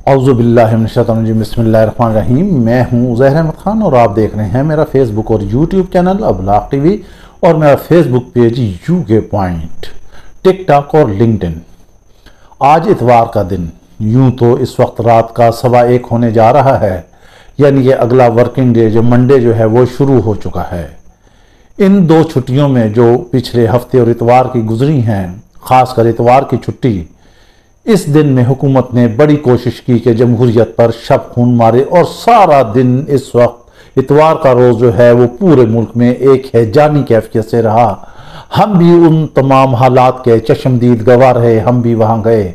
اعوذ باللہ من الشیطان الرجیم، بسم اللہ الرحمن الرحیم۔ میں ہوں زہر احمد خان اور آپ دیکھ رہے ہیں میرا فیس بک اور یوٹیوب چینل ابلاغ ٹی وی اور میرا فیس بک پیج UK پوائنٹ، ٹک ٹاک اور لنکڈن۔ آج اتوار کا دن، یوں تو اس وقت رات کا 1:15 ہونے جا رہا ہے، یعنی یہ اگلا ورکنگ ڈے جو منڈے جو ہے وہ شروع ہو چکا ہے۔ ان 2 چھٹیوں میں جو پچھلے ہفتے اور اتوار کی گزری ہیں، خاص کر اتوار کی چھٹی، اس دن میں حکومت نے بڑی کوشش کی کہ جمہوریت پر شب خون مارے اور سارا دن اس وقت اتوار کا روز جو ہے وہ پورے ملک میں ایک ہیجانی کیفیت سے رہا۔ ہم بھی ان تمام حالات کے چشمدید گواہ رہے، ہم بھی وہاں گئے،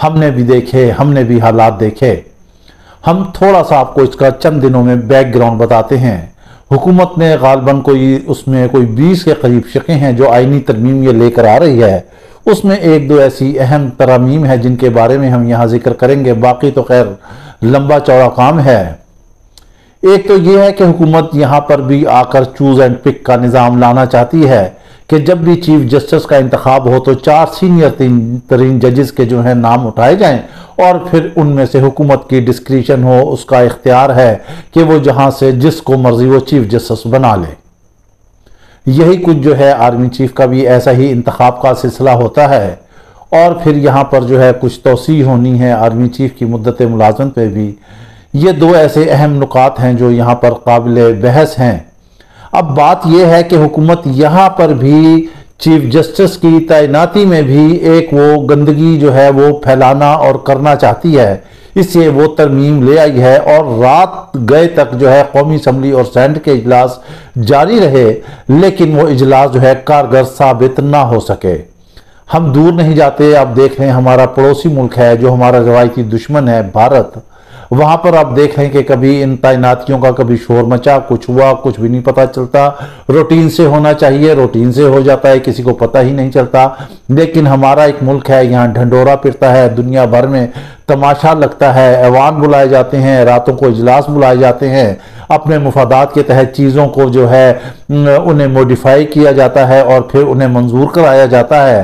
ہم نے بھی دیکھے، ہم نے بھی حالات دیکھے۔ ہم تھوڑا سا آپ کو اس کا چند دنوں میں بیک گراؤنڈ بتاتے ہیں۔ حکومت نے غالباً اس میں کوئی 20 کے قریب شقیں ہیں جو آئینی ترمیم یہ لے کر آ رہی ہے۔ اس میں 1-2 ایسی اہم ترامیم ہیں جن کے بارے میں ہم یہاں ذکر کریں گے، باقی تو خیر لمبا چوڑا کام ہے۔ ایک تو یہ ہے کہ حکومت یہاں پر بھی آ کر چوز اینڈ پک کا نظام لانا چاہتی ہے کہ جب بھی چیف جسٹس کا انتخاب ہو تو 4 سینئر ترین ججز کے جو ہیں نام اٹھائے جائیں اور پھر ان میں سے حکومت کی ڈسکریشن ہو، اس کا اختیار ہے کہ وہ جہاں سے جس کو مرضی وہ چیف جسٹس بنا لے۔ یہی کچھ جو ہے آرمی چیف کا بھی ایسا ہی انتخاب کا سلسلہ ہوتا ہے، اور پھر یہاں پر جو ہے کچھ توسیع ہونی ہے آرمی چیف کی مدت ملازمت پہ بھی۔ یہ 2 ایسے اہم نکات ہیں جو یہاں پر قابل بحث ہیں۔ اب بات یہ ہے کہ حکومت یہاں پر بھی چیف جسٹس کی تعیناتی میں بھی ایک وہ گندگی جو ہے وہ پھیلانا اور کرنا چاہتی ہے، اس لیے وہ ترمیم لے آئی ہے اور رات گئے تک جو ہے قومی اسمبلی اور سینٹ کے اجلاس جاری رہے، لیکن وہ اجلاس جو ہے کارگر ثابت نہ ہو سکے۔ ہم دور نہیں جاتے، آپ دیکھ رہے ہیں ہمارا پڑوسی ملک ہے جو ہمارا روایتی دشمن ہے بھارت، وہاں پر آپ دیکھ رہے ہیں کہ کبھی ان تعیناتیوں کا کبھی شور مچا، کچھ ہوا، کچھ بھی نہیں پتہ چلتا۔ روٹین سے ہونا چاہیے، روٹین سے ہو جاتا ہے، کسی کو پتہ ہی نہیں چلتا۔ لیکن ہمارا ایک ملک ہے، یہاں ڈھنڈورا پھرتا ہے، دنیا بھر میں تماشا لگتا ہے، ایوان بلائے جاتے ہیں، راتوں کو اجلاس بلائے جاتے ہیں، اپنے مفادات کے تحت چیزوں کو جو ہے انہیں موڈیفائی کیا جاتا ہے اور پھر انہیں منظور کرایا جاتا ہے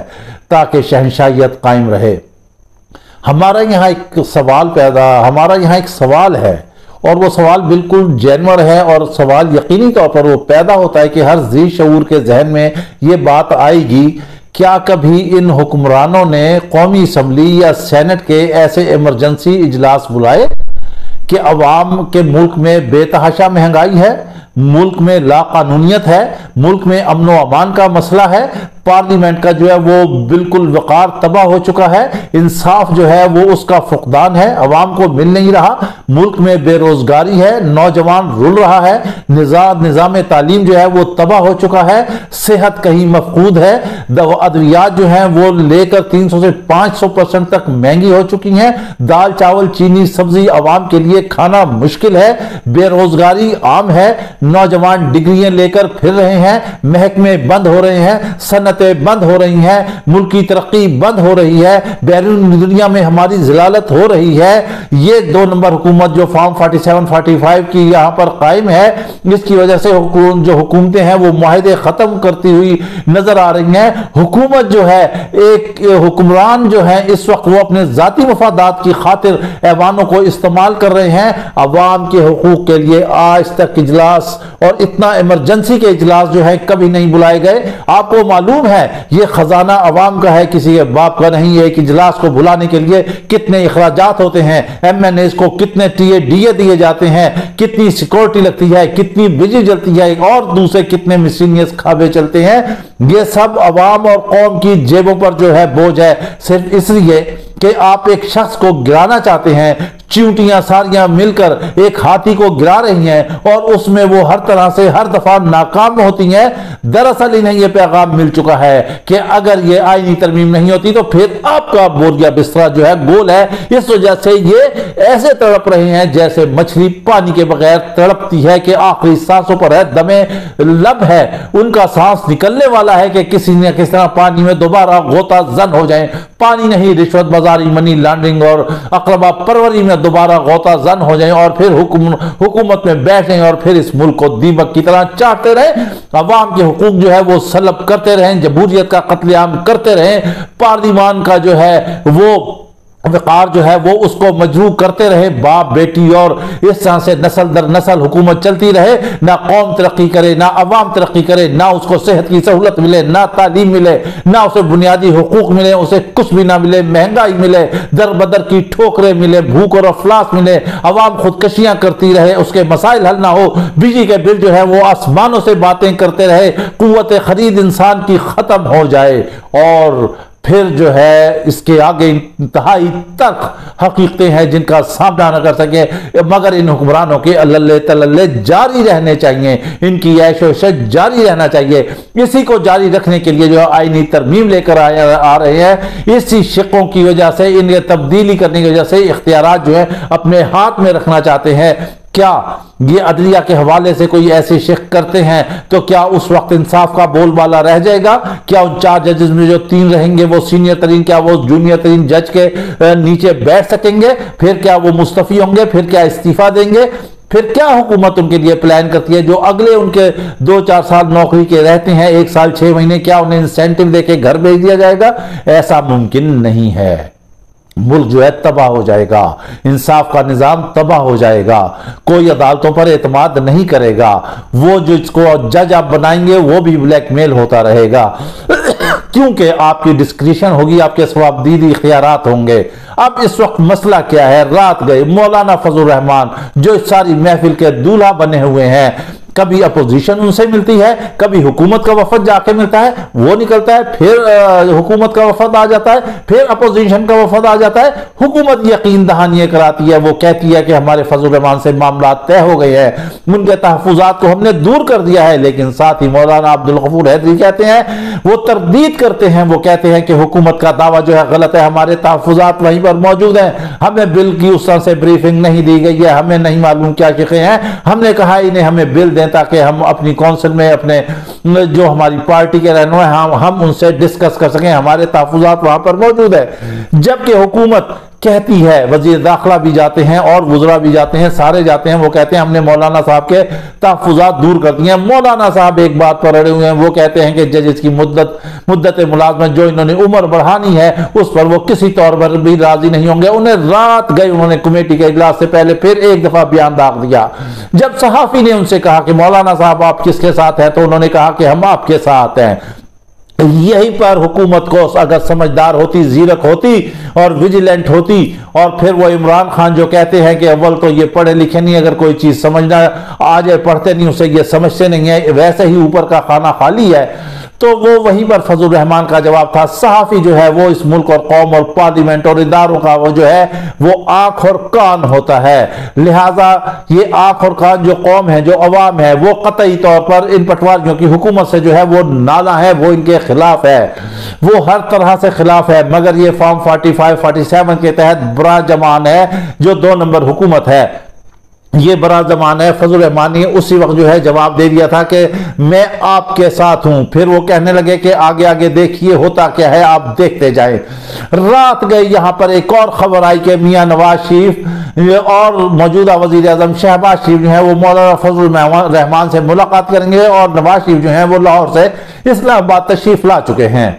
تاکہ شہنشاہیت قائم رہے۔ ہمارا یہاں ایک سوال ہے اور وہ سوال بالکل جینور ہے، اور سوال یقینی طور پر وہ پیدا ہوتا ہے کہ ہر ذی شعور کے ذہن میں یہ بات آئے گی، کیا کبھی ان حکمرانوں نے قومی اسمبلی یا سینٹ کے ایسے ایمرجنسی اجلاس بلائے کہ عوام کے ملک میں بے تحاشا مہنگائی ہے، ملک میں لا قانونیت ہے، ملک میں امن و امان کا مسئلہ ہے، پارلیمنٹ کا جو ہے وہ بالکل وقار تباہ ہو چکا ہے، انصاف جو ہے وہ اس کا فقدان ہے، عوام کو مل نہیں رہا، ملک میں بے روزگاری ہے، نوجوان رل رہا ہے، نظام تعلیم جو ہے وہ تباہ ہو چکا ہے، صحت کہیں مفقود ہے، ادویات جو ہیں وہ لے کر 300 سے 500% تک مہنگی ہو چکی ہیں، دال چاول چینی سبزی عوام کے لیے کھانا مشکل ہے، بے روزگاری عام ہے، نوجوان ڈگریاں لے کر پھر رہے ہیں، محکمے بند ہو رہے ہیں، صنعتیں بند ہو رہی ہیں، ملکی ترقی بند ہو رہی ہے، بیرون دنیا میں ہماری ذلالت ہو رہی ہے۔ یہ 2 نمبر حکومت جو فارم 47-45 کی یہاں پر قائم ہے، اس کی وجہ سے جو حکومتیں ہیں وہ معاہدے ختم کرتی ہوئی نظر آ رہی ہیں۔ حکومت جو ہے، ایک حکمران جو ہے اس وقت وہ اپنے ذاتی مفادات کی خاطر ایوانوں کو استعمال کر رہے ہیں، عوام کے حقوق کے لیے آج تک اجلاس اور اتنا ایمرجنسی کے اجلاس جو ہے کبھی نہیں بلائے گئے۔ آپ کو معلوم ہے یہ خزانہ عوام کا ہے، کسی کے باپ کا نہیں ہے۔ ایک اجلاس کو بلانے کے لیے کتنے اخراجات ہوتے ہیں، MNAs کو کتنے DA دیے جاتے ہیں، کتنی سیکورٹی لگتی ہے، کتنی بجلی جلتی ہے، اور دوسرے کتنے مسلینیس کھابے چلتے ہیں۔ یہ سب عوام اور قوم کی جیبوں پر جو ہے بوجھ ہے، صرف اس لیے کہ آپ ایک شخص کو گرانا چاہتے ہیں۔ چیونٹیاں ساریاں مل کر ایک ہاتھی کو گرا رہی ہیں اور اس میں وہ ہر طرح سے ہر دفعہ ناکام ہوتی ہیں۔ دراصل انہیں یہ پیغام مل چکا ہے کہ اگر یہ آئینی ترمیم نہیں ہوتی تو پھر آپ کا بوریا بستر جو ہے گول ہے۔ اس وجہ سے یہ ایسے تڑپ رہے ہیں جیسے مچھلی پانی کے بغیر تڑپتی ہے کہ آخری سانسوں پر ہے، دمے لب ہے، ان کا سانس نکلنے والا ہے کہ کسی نہ کس طرح پانی میں دوبارہ غوطہ زن ہو جائیں۔ پانی نہیں، رشوت بازاری، منی لانڈرنگ اور اقربا پروری میں دوبارہ غوطہ زن ہو جائیں اور پھر حکومت میں بیٹھیں اور پھر اس ملک کو دیمک کی طرح چاٹتے رہیں، عوام کے حقوق جو ہے وہ سلب کرتے رہیں، جمہوریت کا قتل عام کرتے رہیں، پارلیمان کا جو ہے وہ وقار جو ہے وہ اس کو مجروح کرتے رہے، باپ بیٹی، اور اس طرح سے نسل در نسل حکومت چلتی رہے، نہ قوم ترقی کرے، نہ عوام ترقی کرے، نہ اس کو صحت کی سہولت ملے، نہ تعلیم ملے، نہ اسے بنیادی حقوق ملے، اسے کچھ بھی نہ ملے، مہنگائی ملے، در بدر کی ٹھوکریں ملے، بھوک اور افلاس ملے، عوام خودکشیاں کرتی رہے، اس کے مسائل حل نہ ہو، بجلی کے بل جو ہے وہ آسمانوں سے باتیں کرتے رہے، قوت خرید انسان کی ختم ہو جائے، اور پھر جو ہے اس کے آگے انتہائی تلخ حقیقتیں ہیں جن کا سامنا نہ کر سکے، مگر ان حکمرانوں کے اللہ تللے جاری رہنے چاہیے، ان کی عیش و عشرت جاری رہنا چاہیے۔ اسی کو جاری رکھنے کے لیے جو آئینی ترمیم لے کر آ رہے ہیں، اسی شقوں کی وجہ سے، ان کے تبدیلی کرنے کی وجہ سے اختیارات جو ہے اپنے ہاتھ میں رکھنا چاہتے ہیں۔ کیا یہ عدلیہ کے حوالے سے کوئی ایسی شق کرتے ہیں تو کیا اس وقت انصاف کا بول بالا رہ جائے گا؟ کیا ان 4 ججز میں جو 3 رہیں گے وہ سینئر ترین، کیا وہ جونیئر ترین جج کے نیچے بیٹھ سکیں گے؟ پھر کیا وہ مستعفی ہوں گے؟ پھر کیا استعفیٰ دیں گے؟ پھر کیا حکومت ان کے لیے پلان کرتی ہے؟ جو اگلے ان کے 2-4 سال نوکری کے رہتے ہیں، 1 سال 6 مہینے، کیا انہیں انسینٹیو دے کے گھر بھیج دیا جائے گا؟ ایسا ممکن نہیں ہے۔ ملک جو ہے تباہ ہو جائے گا، انصاف کا نظام تباہ ہو جائے گا، کوئی عدالتوں پر اعتماد نہیں کرے گا، وہ جو اس کو جج آپ بنائیں گے وہ بھی بلیک میل ہوتا رہے گا کیونکہ آپ کی ڈسکریشن ہوگی، آپ کے ثوابدیدی اختیارات ہوں گے۔ اب اس وقت مسئلہ کیا ہے؟ رات گئے مولانا فضل الرحمان جو اس ساری محفل کے دولہا بنے ہوئے ہیں، کبھی اپوزیشن ان سے ملتی ہے، کبھی حکومت کا وفد جا کے ملتا ہے، وہ نکلتا ہے، پھر حکومت کا وفد آ جاتا ہے، پھر اپوزیشن کا وفد آ جاتا ہے، حکومت یقین دہانی کراتی ہے، وہ کہتی ہے کہ ہمارے فضل الرحمان سے معاملات طے ہو گئے ہیں، ان کے تحفظات کو ہم نے دور کر دیا ہے، لیکن ساتھ ہی مولانا عبدالغفور حیدری کہتے ہیں، وہ تردید کرتے ہیں، وہ کہتے ہیں کہ حکومت کا دعویٰ جو ہے غلط ہے، ہمارے تحفظات وہیں پر موجود ہیں، ہمیں بل کی اس طرح سے بریفنگ نہیں دی گئی ہے، ہمیں نہیں معلوم کیا شقیں ہیں، ہم نے کہا انہیں ہمیں بل دیں تاکہ ہم اپنی کونسل میں اپنے جو ہماری پارٹی کے رہنما ہیں ہم ان سے ڈسکس کر سکیں، ہمارے تحفظات وہاں پر موجود ہے۔ جبکہ حکومت کہتی ہے، وزیر داخلہ بھی جاتے ہیں اور وزراء بھی جاتے ہیں، سارے جاتے ہیں، وہ کہتے ہیں ہم نے مولانا صاحب کے تحفظات دور کر دیے ہیں۔ مولانا صاحب ایک بات پر اڑے ہوئے ہیں، وہ کہتے ہیں کہ ججز کی مدت ملازمت جو انہوں نے عمر بڑھانی ہے اس پر وہ کسی طور پر بھی راضی نہیں ہوں گے۔ انہیں رات گئے، انہوں نے کمیٹی کے اجلاس سے پہلے پھر ایک دفعہ بیان داغ دیا۔ جب صحافی نے ان سے کہا کہ مولانا صاحب آپ کس کے ساتھ ہیں تو انہوں نے کہا کہ ہم آپ کے ساتھ ہیں۔ یہیں پر حکومت کو اگر سمجھدار ہوتی، زیرک ہوتی اور ویجیلنٹ ہوتی، اور پھر وہ عمران خان جو کہتے ہیں کہ اول تو یہ پڑھے لکھے نہیں، اگر کوئی چیز سمجھنا آ جائے پڑھتے نہیں اسے یہ سمجھتے نہیں ہے، ویسے ہی اوپر کا کھانا خالی ہے، تو وہ وہیں پر فضل الرحمان کا جواب تھا۔ صحافی جو ہے وہ اس ملک اور قوم اور پارلیمنٹ اور اداروں کا وہ جو ہے وہ آنکھ اور کان ہوتا ہے، لہٰذا یہ آنکھ اور کان جو قوم ہے، جو عوام ہے، وہ قطعی طور پر ان پٹواریوں کی حکومت سے جو ہے وہ نالا ہے، وہ ان کے خلاف ہے، وہ ہر طرح سے خلاف ہے، مگر یہ فارم 45 47 کے تحت براجمان ہے جو 2 نمبر حکومت ہے، یہ برا زمان ہے۔ فضل الرحمان نے اسی وقت جو ہے جواب دے دیا تھا کہ میں آپ کے ساتھ ہوں، پھر وہ کہنے لگے کہ آگے آگے دیکھیے ہوتا کیا ہے، آپ دیکھتے جائیں۔ رات گئی، یہاں پر ایک اور خبر آئی کہ میاں نواز شریف اور موجودہ وزیر اعظم شہباز شریف جو ہیں وہ مولانا فضل الرحمان سے ملاقات کریں گے، اور نواز شریف جو ہیں وہ لاہور سے اسلام آباد تشریف لا چکے ہیں۔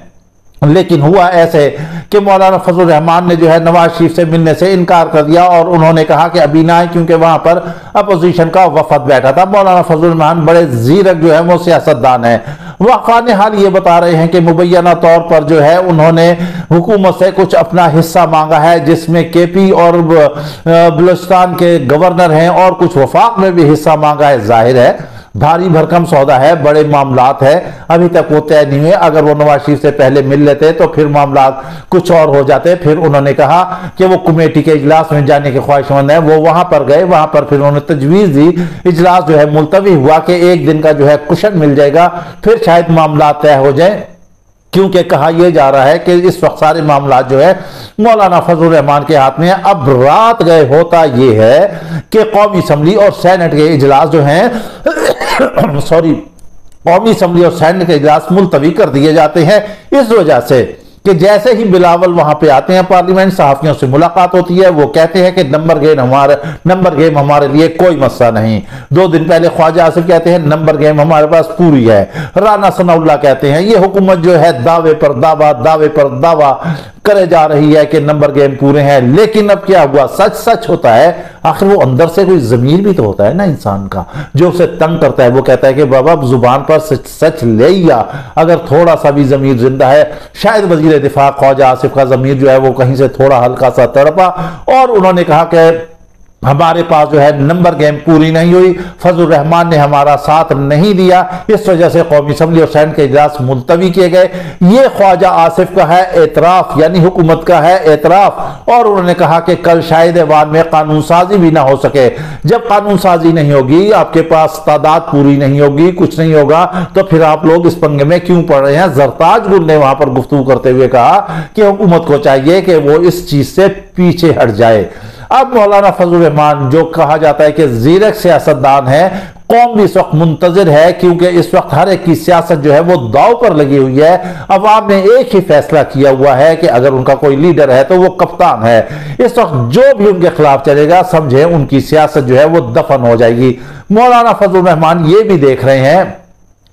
لیکن ہوا ایسے کہ مولانا فضل الرحمان نے جو ہے نواز شریف سے ملنے سے انکار کر دیا، اور انہوں نے کہا کہ ابھی نہ آئے کیونکہ وہاں پر اپوزیشن کا وفد بیٹھا تھا۔ مولانا فضل الرحمان بڑے زیرک جو ہے وہ سیاستدان ہیں، وہ خان حال یہ بتا رہے ہیں کہ مبینہ طور پر جو ہے انہوں نے حکومت سے کچھ اپنا حصہ مانگا ہے، جس میں کے پی اور بلوچستان کے گورنر ہیں، اور کچھ وفاق میں بھی حصہ مانگا ہے۔ ظاہر ہے بھاری بھرکم سودا ہے، بڑے معاملات ہے، ابھی تک وہ طے نہیں ہوئے، اگر وہ نواز شریف سے پہلے مل لیتے تو پھر معاملات کچھ اور ہو جاتے۔ پھر انہوں نے کہا کہ وہ کمیٹی کے اجلاس میں جانے کے خواہش مند ہیں، وہ وہاں پر گئے، وہاں پر پھر انہوں نے تجویز دی، اجلاس جو ہے ملتوی ہوا کہ 1 دن کا جو ہے کشن مل جائے گا، پھر شاید معاملات طے ہو جائیں، کیونکہ کہا یہ جا رہا ہے کہ اس وقت سارے معاملات جو ہے مولانا فضل الرحمان کے ہاتھ میں ہیں۔ اب رات گئے، ہوتا یہ ہے کہ قومی اسمبلی اور سینٹ کے اجلاس جو ہیں قومی اسمبلی اور سینٹ کے اجلاس ملتوی کر دیے جاتے ہیں، اس وجہ سے کہ جیسے ہی بلاول وہاں پہ آتے ہیں پارلیمنٹ، صحافیوں سے ملاقات ہوتی ہے، وہ کہتے ہیں کہ نمبر گیم ہمارے لیے کوئی مسئلہ نہیں۔ 2 دن پہلے خواجہ آصف کہتے ہیں نمبر گیم ہمارے پاس پوری ہے۔ رانا ثناء اللہ کہتے ہیں یہ حکومت جو ہے دعوے پر دعویٰ، دعوے پر دعویٰ کرے جا رہی ہے کہ نمبر گیم پورے ہیں، لیکن اب کیا ہوا؟ سچ سچ ہوتا ہے، آخر وہ اندر سے کوئی ضمیر بھی تو ہوتا ہے نا انسان کا جو اسے تنگ کرتا ہے، وہ کہتا ہے کہ بابا زبان پر سچ سچ لے یا اگر تھوڑا سا بھی ضمیر زندہ ہے، شاید وزیر دفاع خواجہ آصف کا ضمیر جو ہے وہ کہیں سے تھوڑا ہلکا سا تڑپا اور انہوں نے کہا کہ ہمارے پاس جو ہے نمبر گیم پوری نہیں ہوئی، فضل الرحمان نے ہمارا ساتھ نہیں دیا، اس وجہ سے قومی اسمبلی اور سینٹ کے اجلاس ملتوی کیے گئے۔ یہ خواجہ آصف کا ہے اعتراف، یعنی حکومت کا ہے اعتراف، اور انہوں نے کہا کہ کل شاید ایوان میں قانون سازی بھی نہ ہو سکے۔ جب قانون سازی نہیں ہوگی، آپ کے پاس تعداد پوری نہیں ہوگی، کچھ نہیں ہوگا، تو پھر آپ لوگ اس پنگے میں کیوں پڑ رہے ہیں؟ زرتاج گل نے وہاں پر گفتگو کرتے ہوئے کہا کہ حکومت کو چاہیے کہ وہ اس چیز سے پیچھے ہٹ جائے۔ اب مولانا فضل الرحمان جو کہا جاتا ہے کہ زیرک سیاستدان ہے، قوم بھی اس وقت منتظر ہے، کیونکہ اس وقت ہر ایک کی سیاست جو ہے وہ داؤ پر لگی ہوئی ہے۔ عوام نے ایک ہی فیصلہ کیا ہوا ہے کہ اگر ان کا کوئی لیڈر ہے تو وہ کپتان ہے۔ اس وقت جو بھی ان کے خلاف چلے گا سمجھیں ان کی سیاست جو ہے وہ دفن ہو جائے گی۔ مولانا فضل الرحمان یہ بھی دیکھ رہے ہیں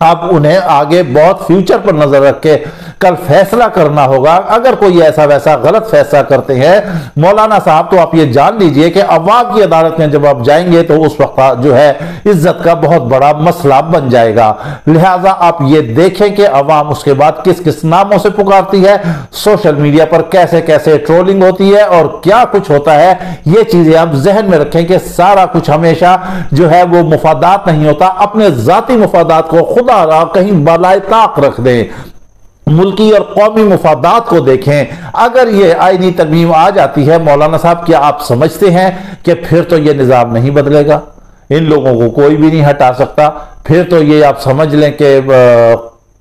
اب انہیں آگے بہت فیوچر پر نظر رکھ کے کل فیصلہ کرنا ہوگا۔ اگر کوئی ایسا ویسا غلط فیصلہ کرتے ہیں مولانا صاحب تو آپ یہ جان لیجئے کہ عوام کی عدالت میں جب آپ جائیں گے تو اس وقت جو ہے عزت کا بہت بڑا مسئلہ بن جائے گا۔ لہٰذا آپ یہ دیکھیں کہ عوام اس کے بعد کس کس ناموں سے پکارتی ہے، سوشل میڈیا پر کیسے کیسے ٹرولنگ ہوتی ہے اور کیا کچھ ہوتا ہے۔ یہ چیزیں آپ ذہن میں رکھیں کہ سارا کچھ ہمیشہ جو ہے وہ مفادات نہیں ہوتا۔ اپنے ذاتی مفادات کو خدا را کہیں بالائے طاق رکھ دیں، ملکی اور قومی مفادات کو دیکھیں۔ اگر یہ آئینی ترمیم آ جاتی ہے مولانا صاحب، کیا آپ سمجھتے ہیں کہ پھر تو یہ نظام نہیں بدلے گا؟ ان لوگوں کو کوئی بھی نہیں ہٹا سکتا۔ پھر تو یہ آپ سمجھ لیں کہ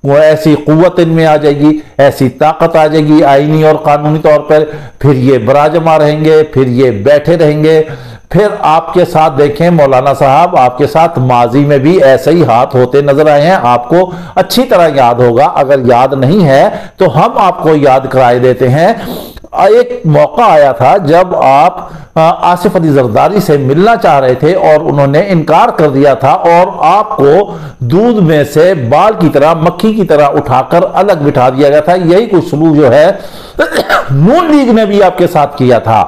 وہ ایسی قوت ان میں آ جائے گی، ایسی طاقت آ جائے گی آئینی اور قانونی طور پر، پھر یہ براجما رہیں گے، پھر یہ بیٹھے رہیں گے۔ پھر آپ کے ساتھ دیکھیں مولانا صاحب، آپ کے ساتھ ماضی میں بھی ایسے ہی ہاتھ ہوتے نظر آئے ہیں، آپ کو اچھی طرح یاد ہوگا۔ اگر یاد نہیں ہے تو ہم آپ کو یاد کرائے دیتے ہیں۔ ایک موقع آیا تھا جب آپ آصف علی زرداری سے ملنا چاہ رہے تھے اور انہوں نے انکار کر دیا تھا اور آپ کو دودھ میں سے بال کی طرح، مکھی کی طرح اٹھا کر الگ بٹھا دیا گیا تھا۔ یہی کچھ سلوک جو ہے نون لیگ نے بھی آپ کے ساتھ کیا تھا۔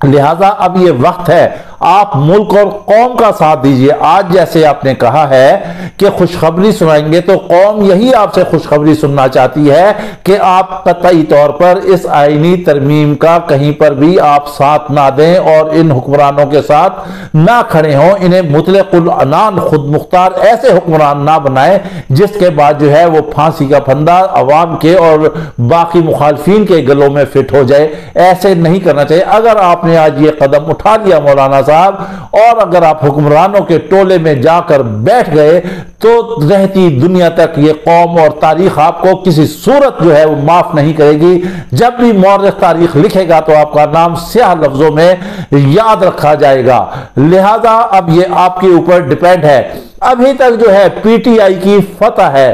لہٰذا اب یہ وقت ہے آپ ملک اور قوم کا ساتھ دیجئے۔ آج جیسے آپ نے کہا ہے کہ خوشخبری سنائیں گے تو قوم یہی آپ سے خوشخبری سننا چاہتی ہے کہ آپ قطعی طور پر اس آئینی ترمیم کا کہیں پر بھی آپ ساتھ نہ دیں اور ان حکمرانوں کے ساتھ نہ کھڑے ہوں۔ انہیں مطلق العنان خود مختار ایسے حکمران نہ بنائیں جس کے بعد جو ہے وہ پھانسی کا پھندا عوام کے اور باقی مخالفین کے گلوں میں فٹ ہو جائے۔ ایسے نہیں کرنا چاہیے۔ اگر آپ نے آج یہ قدم اٹھا لیا مولانا صاحب، اور اگر آپ حکمرانوں کے ٹولے میں جا کر بیٹھ گئے تو رہتی دنیا تک یہ قوم اور تاریخ آپ کو کسی صورت جو ہے وہ معاف نہیں کرے گی۔ جب بھی مورخ تاریخ لکھے گا تو آپ کا نام سیاہ لفظوں میں یاد رکھا جائے گا۔ لہذا اب یہ آپ کے اوپر ڈیپینڈ ہے۔ ابھی تک جو ہے پی ٹی آئی کی فتح ہے،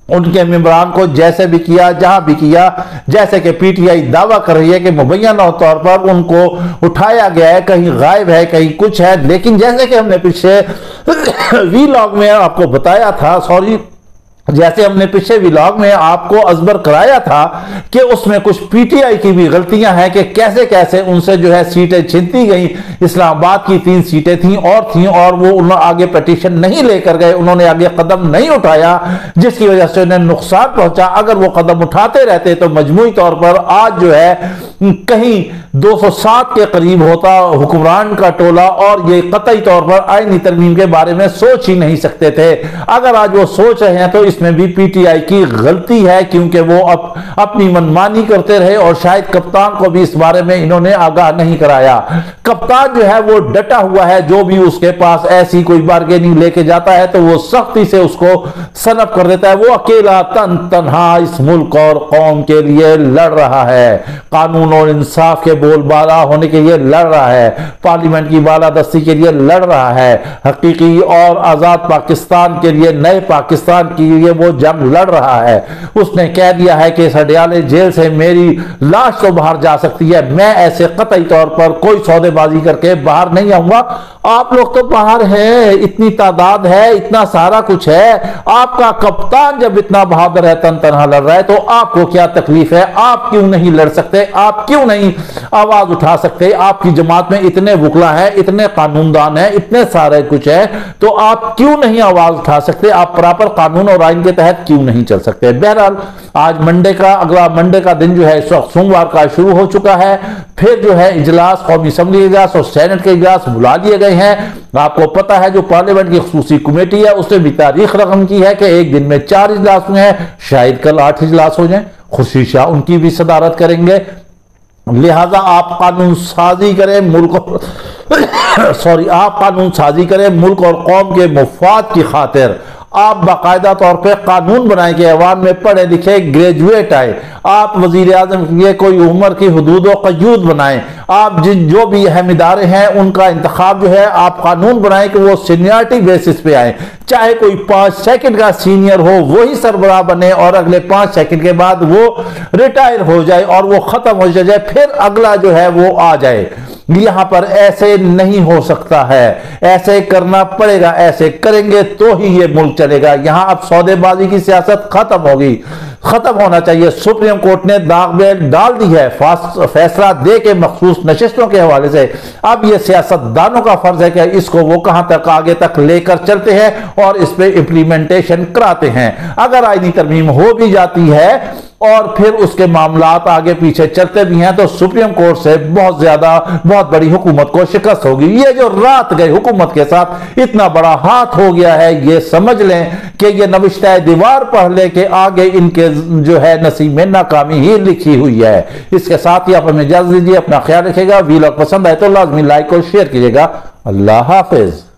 ان کے ممبران کو جیسے بھی کیا، جہاں بھی کیا، جیسے کہ پی ٹی آئی دعویٰ کر رہی ہے کہ مبینہ طور پر ان کو اٹھایا گیا ہے، کہیں غائب ہے، کہیں کچھ ہے، لیکن جیسے کہ ہم نے پیچھے وی لاگ میں آپ کو بتایا تھا، جیسے ہم نے پچھلے ویلاگ میں آپ کو ازبر کرایا تھا کہ اس میں کچھ پی ٹی آئی کی بھی غلطیاں ہیں کہ کیسے کیسے ان سے جو ہے سیٹیں چھنتی گئیں۔ اسلام آباد کی 3 سیٹیں تھیں اور وہ انہوں آگے پیٹیشن نہیں لے کر گئے، انہوں نے آگے قدم نہیں اٹھایا، جس کی وجہ سے انہیں نقصان پہنچا۔ اگر وہ قدم اٹھاتے رہتے تو مجموعی طور پر آج جو ہے کہیں 207 کے قریب ہوتا حکمران کا ٹولہ، اور یہ قطعی طور پر آئینی ترمیم کے بارے میں سوچ ہی نہیں سکتے تھے۔ اگر آج وہ سوچ رہے ہیں تو اس میں بھی پی ٹی آئی کی غلطی ہے، کیونکہ وہ اپنی منمانی کرتے رہے اور شاید کپتان کو بھی اس بارے میں انہوں نے آگاہ نہیں کرایا۔ کپتان جو ہے وہ ڈٹا ہوا ہے، جو بھی اس کے پاس ایسی کوئی بارگیننگ لے کے جاتا ہے تو وہ سختی سے اس کو سنپ کر دیتا ہے۔ وہ اکیلا تنہا اس ملک اور قوم کے لیے لڑ رہا ہے، قانون اور انصاف کے بول بالا ہونے کے لیے لڑ رہا ہے، پارلیمنٹ کی بالادستی کے لیے لڑ رہا ہے، حقیقی اور آزاد پاکستان کے لیے، نئے پاکستان کے لیے وہ جنگ لڑ رہا ہے۔ اس نے کہہ دیا ہے کہ سڈیالے جیل سے میری لاش تو باہر جا سکتی ہے، میں ایسے قطعی طور پر کوئی سودے بازی کر کے باہر نہیں آؤں گا۔ آپ لوگ تو باہر ہیں، اتنی تعداد ہے، اتنا سارا کچھ ہے، آپ کا کپتان جب اتنا بہادر ہے، تن تنہا لڑ رہا ہے، تو آپ کو کیا تکلیف ہے؟ آپ کیوں نہیں لڑ سکتے؟ آپ کیوں نہیں آواز اٹھا سکتے؟ آپ کی جماعت میں اتنے وکلا ہیں، اتنے قانون دان ہیں، اتنے سارے کچھ ہے، تو آپ کیوں نہیں آواز اٹھا سکتے؟ آپ پراپر قانون اور آئین کے تحت کیوں نہیں چل سکتے؟ بہرحال آج منڈے کا، اگلا منڈے کا دن جو ہے اس وقت سوموار کا شروع ہو چکا ہے، پھر جو ہے اجلاس، قومی اسمبلی اجلاس اور سینٹ کے اجلاس بلا لیے گئے ہیں۔ آپ کو پتا ہے جو پارلیمنٹ کی خصوصی کمیٹی ہے اس نے بھی تاریخ رقم کی ہے کہ ایک دن میں 4 اجلاس ہوئے ہیں، شاید کل 8 اجلاس ہو جائیں، خورشید شاہ ان کی بھی صدارت کریں گے۔ لہذا آپ قانون سازی کریں ملک آپ قانون سازی کریں ملک اور قوم کے مفاد کی خاطر۔ آپ باقاعدہ طور پہ قانون بنائیں کہ عوام میں پڑھے لکھے گریجویٹ آئے، آپ وزیر اعظم کے لیے کوئی عمر کی حدود و قیود بنائیں، آپ جو بھی اہم ادارے ہیں ان کا انتخاب جو ہے آپ قانون بنائیں کہ وہ سینیارٹی بیسس پہ آئیں، چاہے کوئی 5 سیکنڈ کا سینئر ہو وہی سربراہ بنے اور اگلے 5 سیکنڈ کے بعد وہ ریٹائر ہو جائے اور وہ ختم ہو جائے، پھر اگلا جو ہے وہ آ جائے۔ یہاں پر ایسے نہیں ہو سکتا ہے، ایسے کرنا پڑے گا، ایسے کریں گے تو ہی یہ ملک چلے گا۔ یہاں اب سودے بازی کی سیاست ختم ہوگی، ختم ہونا چاہیے۔ سپریم کورٹ نے داغ بیل ڈال دی ہے فیصلہ دے کے مخصوص نشستوں کے حوالے سے۔ اب یہ سیاست دانوں کا فرض ہے کہ اس کو وہ کہاں تک آگے تک لے کر چلتے ہیں اور اس پہ امپلیمنٹیشن کراتے ہیں۔ اگر آئینی ترمیم ہو بھی جاتی ہے اور پھر اس کے معاملات آگے پیچھے چلتے بھی ہیں تو سپریم کورٹ سے بہت بڑی حکومت کو شکست ہوگی۔ یہ جو رات گئے حکومت کے ساتھ اتنا بڑا ہاتھ ہو گیا ہے، یہ سمجھ لیں کہ یہ نوشتہ دیوار پڑھ لے کہ آگے ان کے جو ہے نصیب میں ناکامی ہی لکھی ہوئی ہے۔ اس کے ساتھ ہی آپ ہمیں اجازت دیجیے، اپنا خیال رکھے گا۔ ویلاگ پسند آئے تو لازمی لائک اور شیئر کیجیے گا۔ اللہ حافظ۔